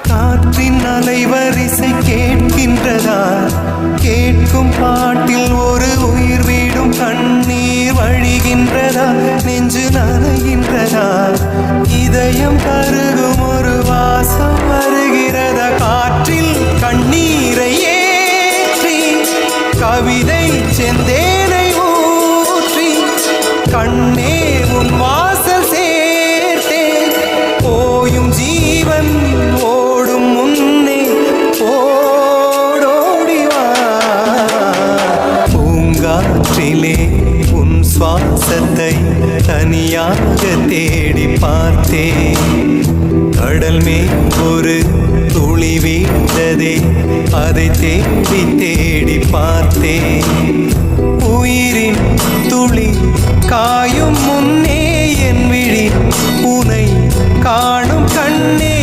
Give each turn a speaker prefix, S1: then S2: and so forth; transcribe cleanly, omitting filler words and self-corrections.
S1: காற்றின் அலைவரிசை கேட்கின்றதா? கேட்கும் பாட்டில் ஒரு உயிர் வீடும் கண்ணீர் வழிகின்றதா? நெஞ்சு நனைகின்றதா? இதயம் கருகும் ஒரு வாசம் வருகிறதா? காற்றில் கண்ணீரை ஏற்றி கவிதை செந்தேனை ஊற்றி கண்ணே உன் வாசல் சேர்த்தே போயும் ஜீவன் ஓடும் முன்னே ஓடோடிவா. பூங்காற்றிலே உன் சுவாசத்தை தனியாக தேடி பார்த்தேன். கடல் மேல் ஒரு துளி வீழ்ந்ததே, அதை தேடி தேடி பார்த்தேன். உயிரின் துளி காயும் முன்னே என் விழி உனை காணும் கண்ணே